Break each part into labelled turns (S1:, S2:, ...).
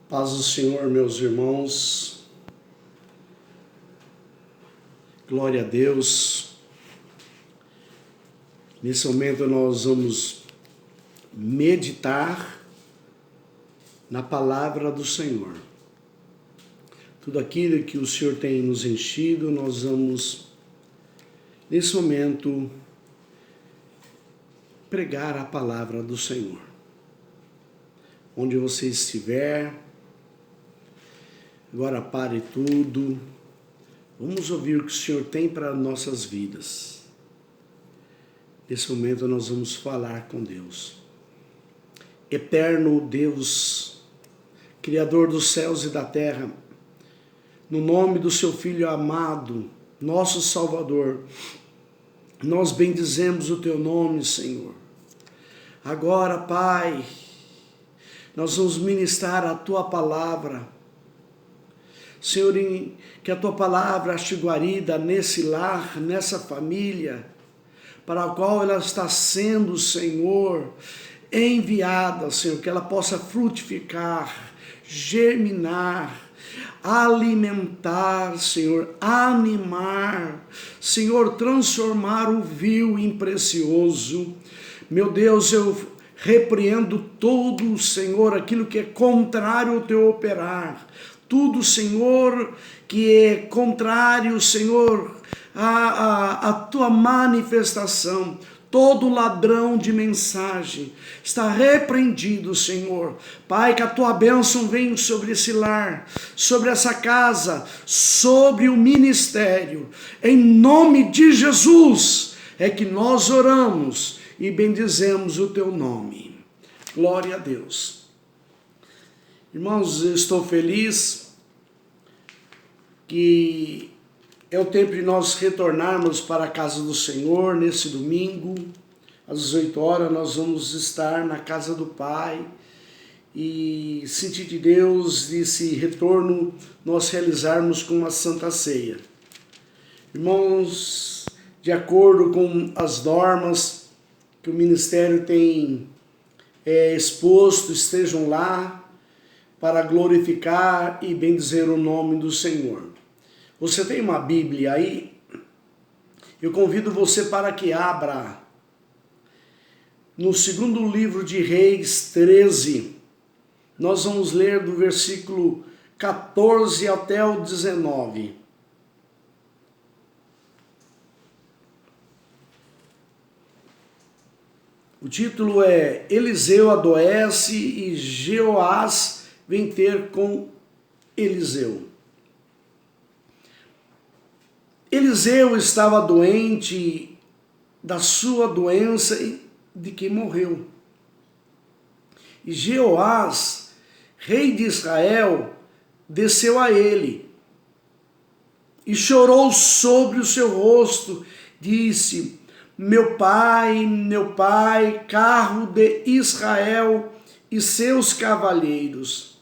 S1: Paz do Senhor, meus irmãos. Glória a Deus. Nesse momento nós vamos meditar na palavra do Senhor. Tudo aquilo que o Senhor tem nos enchido, nós vamos, nesse momento, pregar a palavra do Senhor. Onde você estiver, agora pare tudo. Vamos ouvir o que o Senhor tem para nossas vidas. Nesse momento nós vamos falar com Deus. Eterno Deus, Criador dos céus e da terra, no nome do seu Filho amado, nosso Salvador, nós bendizemos o teu nome, Senhor. Agora, Pai, nós vamos ministrar a tua palavra. Senhor, que a tua palavra ache guarida nesse lar, nessa família, para a qual ela está sendo, Senhor, enviada, Senhor, que ela possa frutificar, germinar, alimentar, Senhor, animar, Senhor, transformar o vil em precioso. Meu Deus, eu repreendo tudo, Senhor, aquilo que é contrário ao teu operar. Tudo, Senhor, que é contrário, Senhor, à tua manifestação. Todo ladrão de mensagem está repreendido, Senhor. Pai, que a tua bênção venha sobre esse lar, sobre essa casa, sobre o ministério. Em nome de Jesus é que nós oramos e bendizemos o teu nome. Glória a Deus. Irmãos, eu estou feliz que é o tempo de nós retornarmos para a casa do Senhor nesse domingo. Às 18 horas nós vamos estar na casa do Pai e sentir de Deus esse retorno nós realizarmos com uma santa ceia. Irmãos, de acordo com as normas que o ministério tem exposto, estejam lá para glorificar e bendizer o nome do Senhor. Você tem uma Bíblia aí? Eu convido você para que abra no segundo livro de Reis 13. Nós vamos ler do versículo 14 até o 19. O título é Eliseu adoece e Jeoás vem ter com Eliseu. Eliseu estava doente da sua doença e de que morreu. E Jeoás, rei de Israel, desceu a ele e chorou sobre o seu rosto, disse: meu pai, carro de Israel e seus cavaleiros.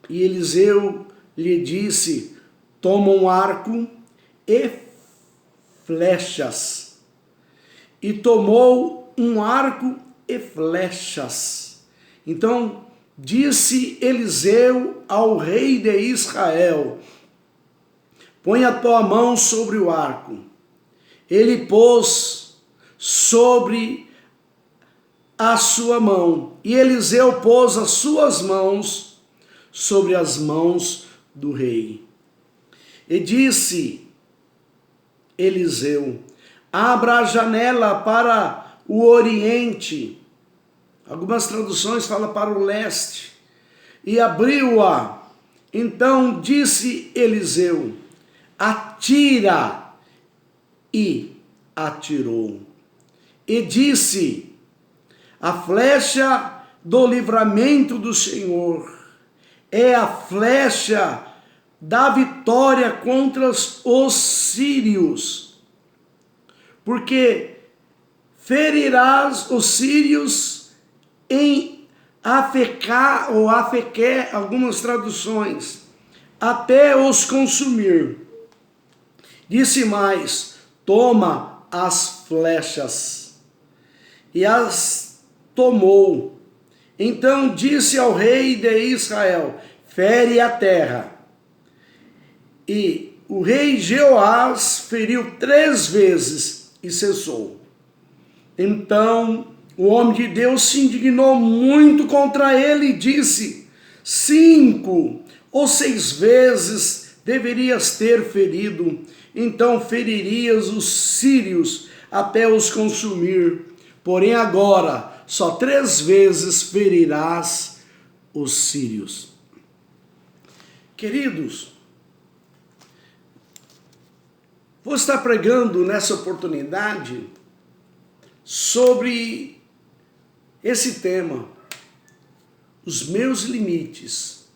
S1: E Eliseu lhe disse: toma um arco e flechas. E tomou um arco e flechas. Então disse Eliseu ao rei de Israel: põe a tua mão sobre o arco. Ele pôs sobre a sua mão, e Eliseu pôs as suas mãos sobre as mãos do rei. E disse Eliseu: abra a janela para o oriente. Algumas traduções falam para o leste. E abriu-a. Então disse Eliseu: atira. E atirou. E disse: a flecha do livramento do Senhor é a flecha da vitória contra os sírios, porque ferirás os sírios em Afecá ou Afequé, algumas traduções, até os consumir. Disse mais: toma as flechas. E as tomou. Então disse ao rei de Israel: fere a terra. E o rei Jeoás feriu 3 vezes e cessou. Então o homem de Deus se indignou muito contra ele e disse: 5 ou 6 vezes deverias ter ferido, então feririas os sírios até os consumir. Porém agora só 3 vezes ferirás os sírios. Queridos, vou estar pregando nessa oportunidade sobre esse tema, os meus limites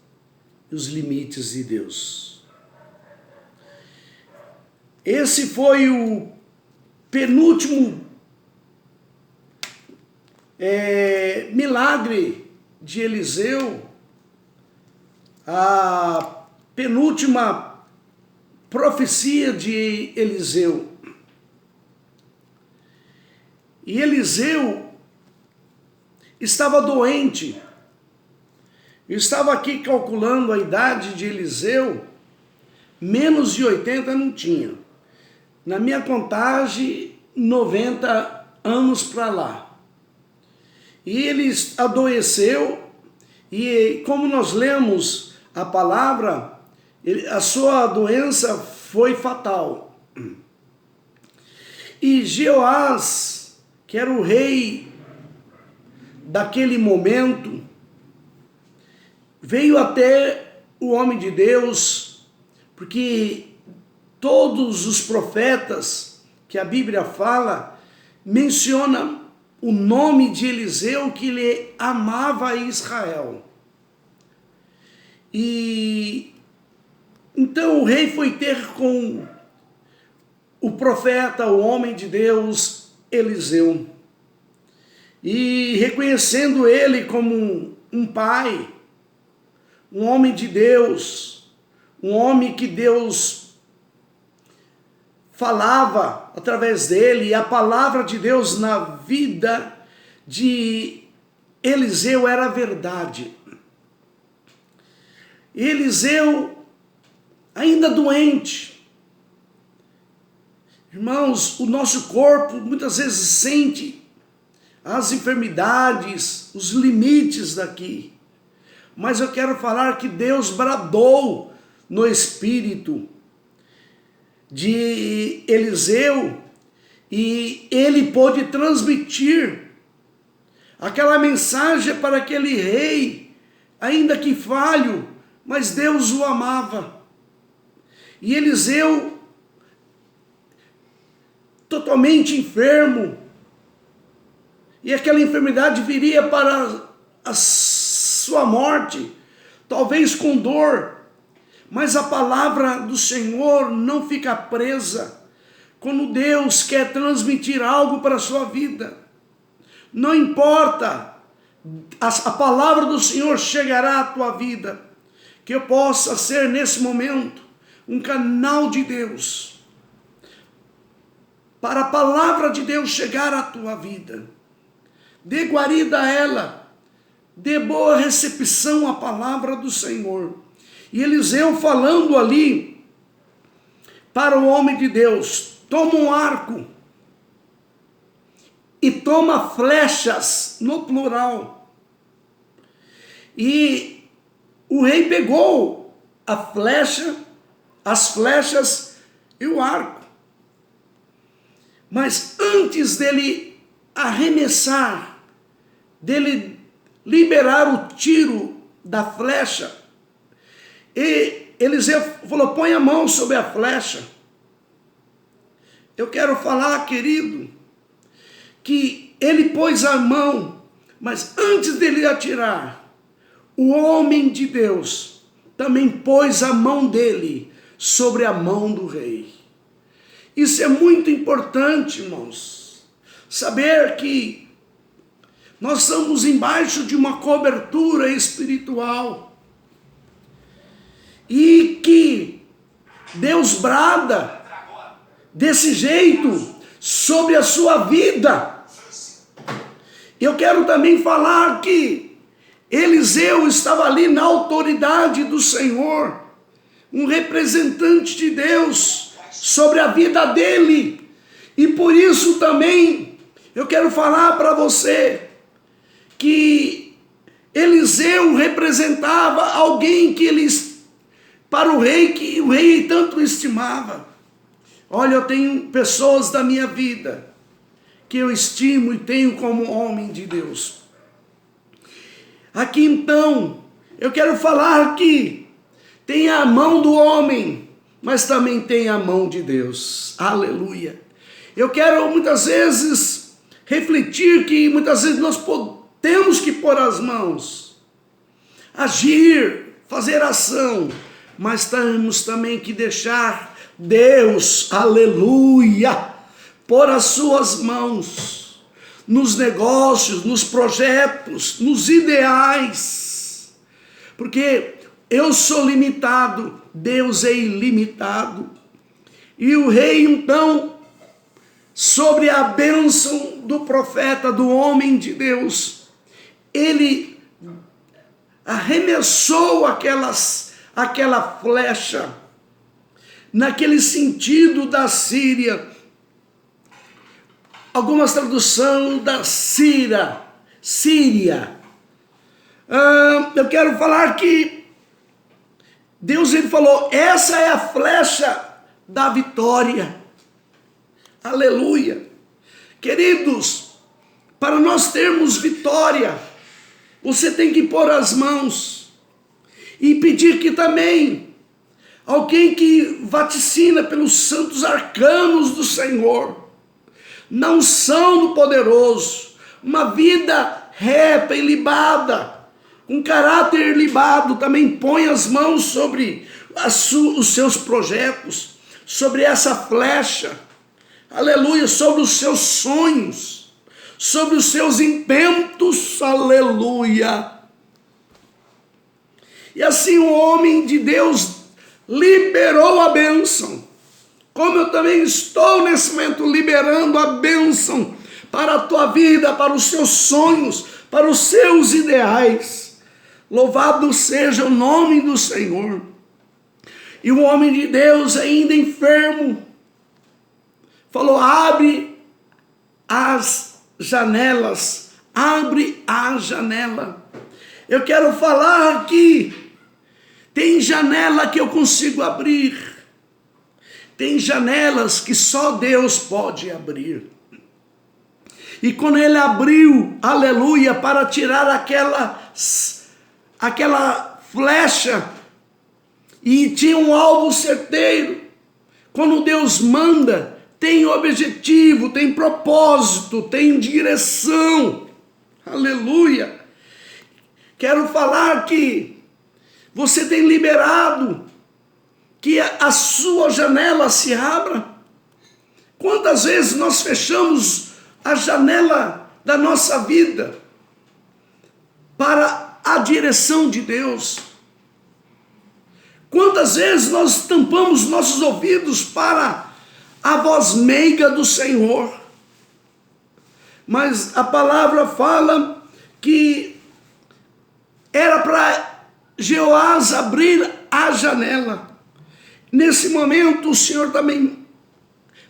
S1: e os limites de Deus. Esse foi o penúltimo milagre de Eliseu, a penúltima profecia de Eliseu. E Eliseu estava doente. Eu estava aqui calculando a idade de Eliseu, menos de 80 não tinha. Na minha contagem, 90 anos para lá. E ele adoeceu, e como nós lemos a palavra, a sua doença foi fatal. E Jeoás, que era o rei daquele momento, veio até o homem de Deus, porque todos os profetas que a Bíblia fala, menciona o nome de Eliseu, que ele amava Israel. E então o rei foi ter com o profeta, o homem de Deus, Eliseu. E reconhecendo ele como um pai, um homem de Deus, um homem que Deus falava através dele, e a palavra de Deus na vida de Eliseu era verdade. Eliseu, ainda doente, irmãos, o nosso corpo muitas vezes sente as enfermidades, os limites daqui. Mas eu quero falar que Deus bradou no espírito de Eliseu e ele pôde transmitir aquela mensagem para aquele rei, ainda que falho, mas Deus o amava. E Eliseu, totalmente enfermo, e aquela enfermidade viria para a sua morte, talvez com dor, mas a palavra do Senhor não fica presa. Quando Deus quer transmitir algo para a sua vida, não importa, a palavra do Senhor chegará à tua vida, que eu possa ser nesse momento um canal de Deus, para a palavra de Deus chegar à tua vida. Dê guarida a ela, dê boa recepção à palavra do Senhor. E Eliseu falando ali para o homem de Deus: toma um arco e toma flechas, no plural. E o rei pegou a flecha, as flechas e o arco. Mas antes dele arremessar, dele liberar o tiro da flecha, e Eliseu falou: põe a mão sobre a flecha. Eu quero falar, querido, que ele pôs a mão, mas antes dele atirar, o homem de Deus também pôs a mão dele sobre a mão do rei. Isso é muito importante, irmãos, saber que nós estamos embaixo de uma cobertura espiritual e que Deus brada desse jeito sobre a sua vida. Eu quero também falar que Eliseu estava ali na autoridade do Senhor, um representante de Deus sobre a vida dele. E por isso também eu quero falar para você que Eliseu representava alguém que para o rei, que o rei tanto estimava. Olha, eu tenho pessoas da minha vida que eu estimo e tenho como homem de Deus. Aqui então, eu quero falar que tem a mão do homem, mas também tem a mão de Deus. Aleluia. Eu quero muitas vezes refletir que muitas vezes nós temos que pôr as mãos, agir, fazer ação, mas temos também que deixar Deus, aleluia, pôr as suas mãos nos negócios, nos projetos, nos ideais, porque eu sou limitado, Deus é ilimitado. E o rei então, sobre a bênção do profeta, do homem de Deus, ele arremessou aquela flecha naquele sentido da Síria. Algumas traduções da Síria. Eu quero falar que Deus ele falou, essa é a flecha da vitória. Aleluia. Queridos, para nós termos vitória, você tem que pôr as mãos e pedir que também alguém que vaticina pelos santos arcanos do Senhor, na unção do poderoso, uma vida reta e libada, um caráter libado, também põe as mãos sobre os seus projetos, sobre essa flecha, aleluia, sobre os seus sonhos, sobre os seus intentos, aleluia. E assim o homem de Deus liberou a bênção, como eu também estou nesse momento liberando a bênção para a tua vida, para os seus sonhos, para os seus ideais. Louvado seja o nome do Senhor. E o homem de Deus, ainda enfermo, falou, abre as janelas, abre a janela. Eu quero falar aqui, tem janela que eu consigo abrir, tem janelas que só Deus pode abrir. E quando ele abriu, aleluia, para tirar aquela flecha, e tinha um alvo certeiro, quando Deus manda, tem objetivo, tem propósito, tem direção, aleluia. Quero falar que você tem liberado que a sua janela se abra. Quantas vezes nós fechamos a janela da nossa vida para a direção de Deus? Quantas vezes nós tampamos nossos ouvidos para a voz meiga do Senhor? Mas a palavra fala que era para Jeoás abrir a janela. Nesse momento o Senhor também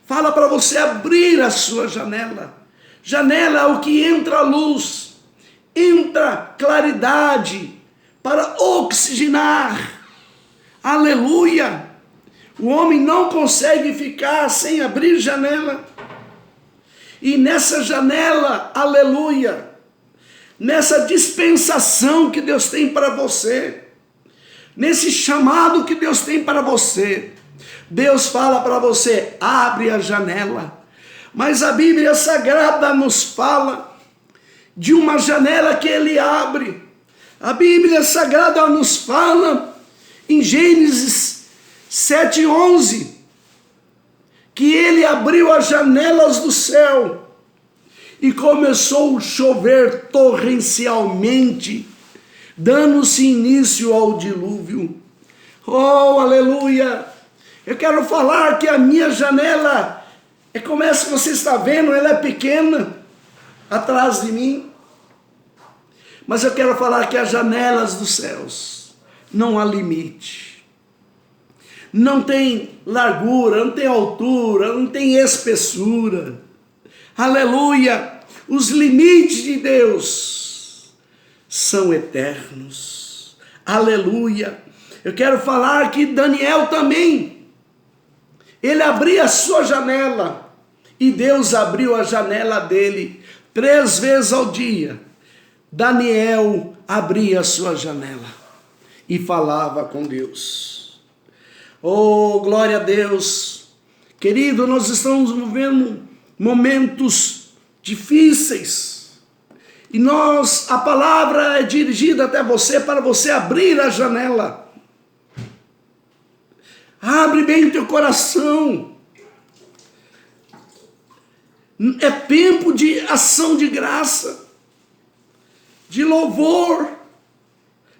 S1: fala para você abrir a sua janela. Janela é o que entra a luz, entra claridade para oxigenar. Aleluia! O homem não consegue ficar sem abrir janela. E nessa janela, aleluia, nessa dispensação que Deus tem para você, nesse chamado que Deus tem para você, Deus fala para você, abre a janela. Mas a Bíblia Sagrada nos fala de uma janela que Ele abre. A Bíblia Sagrada nos fala em Gênesis 7:11, que Ele abriu as janelas do céu e começou a chover torrencialmente, dando-se início ao dilúvio. Oh, aleluia! Eu quero falar que a minha janela, como essa que você está vendo, ela é pequena, atrás de mim. Mas eu quero falar que as janelas dos céus não há limite. Não tem largura, não tem altura, não tem espessura. Aleluia! Os limites de Deus são eternos. Aleluia! Eu quero falar que Daniel também, ele abria a sua janela e Deus abriu a janela dele 3 vezes ao dia. Daniel abria a sua janela e falava com Deus. Oh, glória a Deus! Querido, nós estamos vivendo momentos difíceis. E a palavra é dirigida até você para você abrir a janela. Abre bem o teu coração. É tempo de ação de graça, de louvor,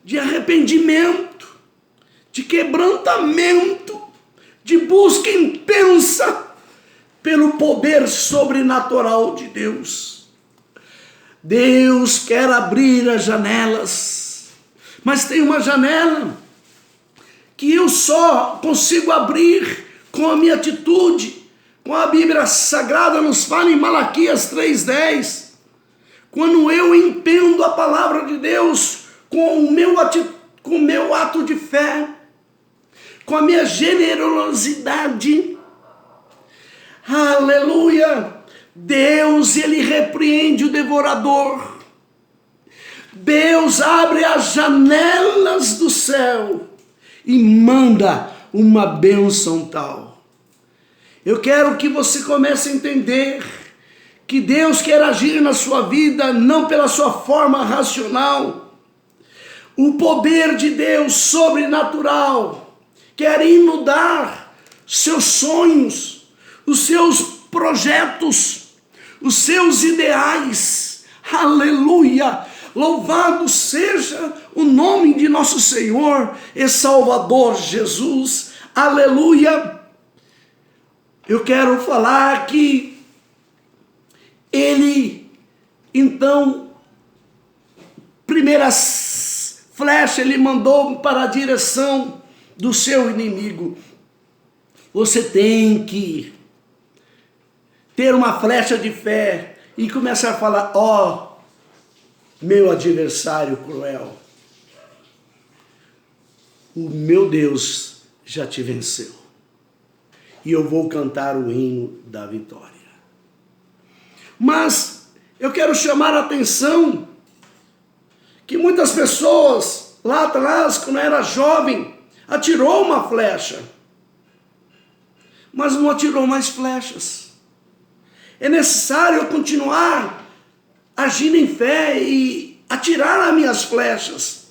S1: de arrependimento, de quebrantamento, de busca intensa pelo poder sobrenatural de Deus. Deus quer abrir as janelas, mas tem uma janela que eu só consigo abrir com a minha atitude. Com a Bíblia Sagrada nos fala em Malaquias 3:10, quando eu entendo a palavra de Deus com o meu ato de fé, com a minha generosidade, aleluia, Deus, ele repreende o devorador. Deus abre as janelas do céu e manda uma bênção tal. Eu quero que você comece a entender que Deus quer agir na sua vida não pela sua forma racional. O poder de Deus sobrenatural quer inundar seus sonhos, os seus projetos, os seus ideais. Aleluia! Louvado seja o nome de nosso Senhor e Salvador Jesus. Aleluia! Eu quero falar que ele, então, primeira flecha ele mandou para a direção do seu inimigo. Você tem que ter uma flecha de fé e começar a falar: ó, meu adversário cruel, o meu Deus já te venceu. E eu vou cantar o hino da vitória. Mas eu quero chamar a atenção que muitas pessoas lá atrás, quando era jovem, atirou uma flecha, mas não atirou mais flechas. É necessário eu continuar agindo em fé e atirar as minhas flechas.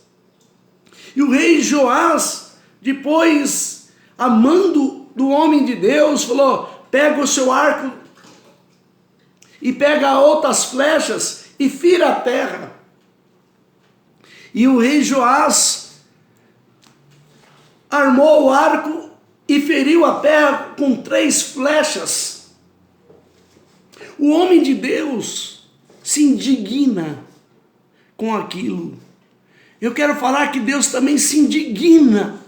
S1: E o rei Joás, depois, amando do homem de Deus, falou: pega o seu arco e pega outras flechas e fira a terra. E o rei Joás armou o arco e feriu a terra com 3 flechas. O homem de Deus se indigna com aquilo. Eu quero falar que Deus também se indigna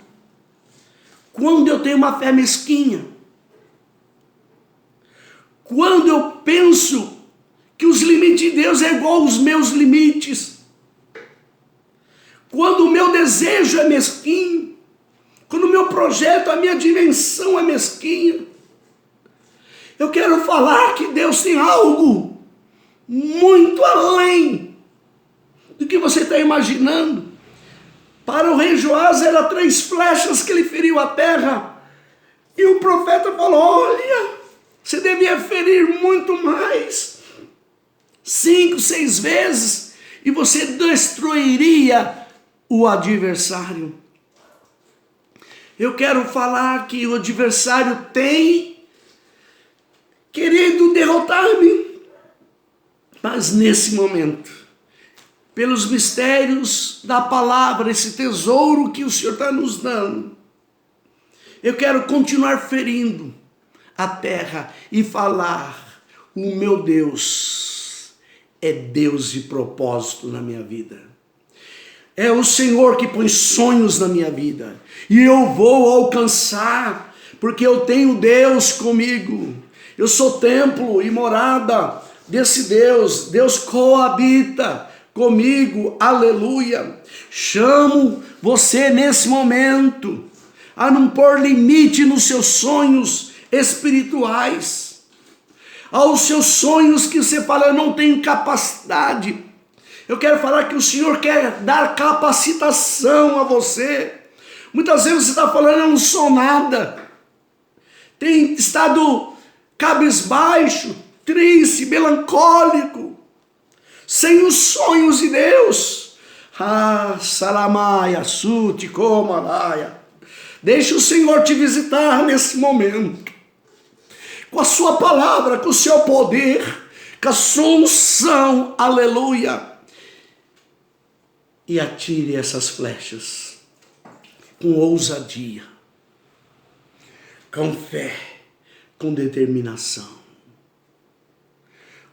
S1: quando eu tenho uma fé mesquinha. Quando eu penso que os limites de Deus é igual aos meus limites. Quando o meu desejo é mesquinho. Quando o meu projeto, a minha dimensão é mesquinha. Eu quero falar que Deus tem algo muito além do que você está imaginando. Para o rei Joás eram 3 flechas que ele feriu a terra. E o profeta falou: olha, você devia ferir muito mais. 5, 6 vezes. E você destruiria o adversário. Eu quero falar que o adversário tem querido derrotar-me. Mas nesse momento, pelos mistérios da palavra, esse tesouro que o Senhor está nos dando, eu quero continuar ferindo a terra e falar: o meu Deus é Deus de propósito na minha vida. É o Senhor que põe sonhos na minha vida. E eu vou alcançar, porque eu tenho Deus comigo. Eu sou templo e morada desse Deus. Deus coabita comigo. Aleluia. Chamo você nesse momento a não pôr limite nos seus sonhos espirituais. Aos seus sonhos que você fala, eu não tenho capacidade. Eu quero falar que o Senhor quer dar capacitação a você. Muitas vezes você está falando, eu não sou nada. Tem estado cabisbaixo, triste, melancólico, sem os sonhos de Deus. Ah, salamaia, sute, comalaia. Deixa o Senhor te visitar nesse momento. Com a sua palavra, com o seu poder, com a sua unção, aleluia. E atire essas flechas com ousadia, com fé, com determinação.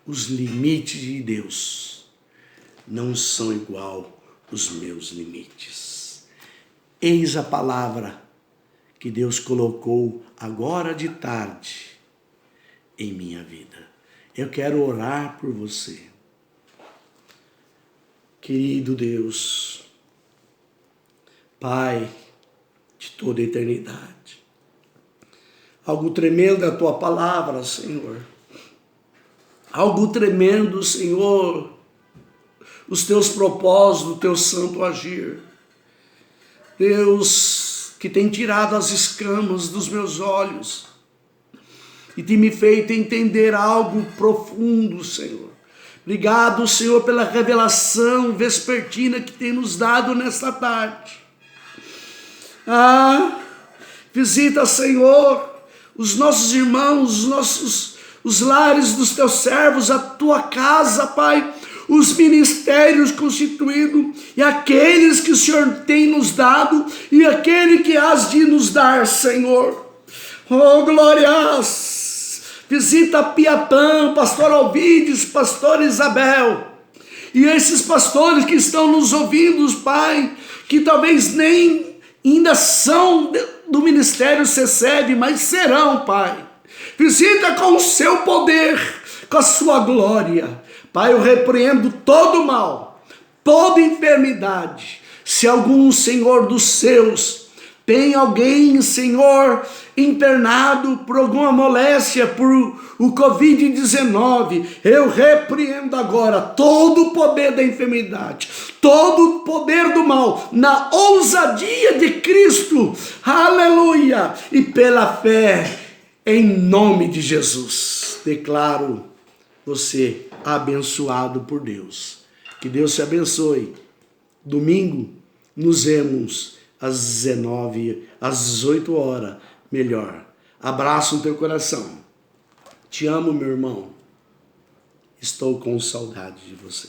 S1: Os limites de Deus não são igual aos meus limites. Eis a palavra que Deus colocou agora de tarde em minha vida. Eu quero orar por você. Querido Deus, Pai de toda a eternidade, algo tremendo da tua palavra, Senhor. Algo tremendo, Senhor, os teus propósitos, o teu santo agir. Deus, que tem tirado as escamas dos meus olhos e tem me feito entender algo profundo, Senhor. Obrigado, Senhor, pela revelação vespertina que tem nos dado nesta tarde. Visita, Senhor, os nossos irmãos, os lares dos teus servos, a tua casa, Pai, os ministérios constituídos e aqueles que o Senhor tem nos dado e aquele que has de nos dar, Senhor. Oh, glórias! Visita Piatã, pastor Alvides, pastor Isabel, e esses pastores que estão nos ouvindo, Pai, que talvez nem ainda são do ministério CECEB, mas serão, Pai. Visita com o seu poder, com a sua glória. Pai, eu repreendo todo mal, toda enfermidade. Se algum, Senhor, dos seus tem alguém, Senhor, internado por alguma moléstia, por o Covid-19, eu repreendo agora todo o poder da enfermidade, todo o poder do mal, na ousadia de Cristo, aleluia, e pela fé, em nome de Jesus, declaro você abençoado por Deus. Que Deus te abençoe. Domingo, nos vemos às 18 horas, melhor. Abraço no teu coração. Te amo, meu irmão. Estou com saudade de você.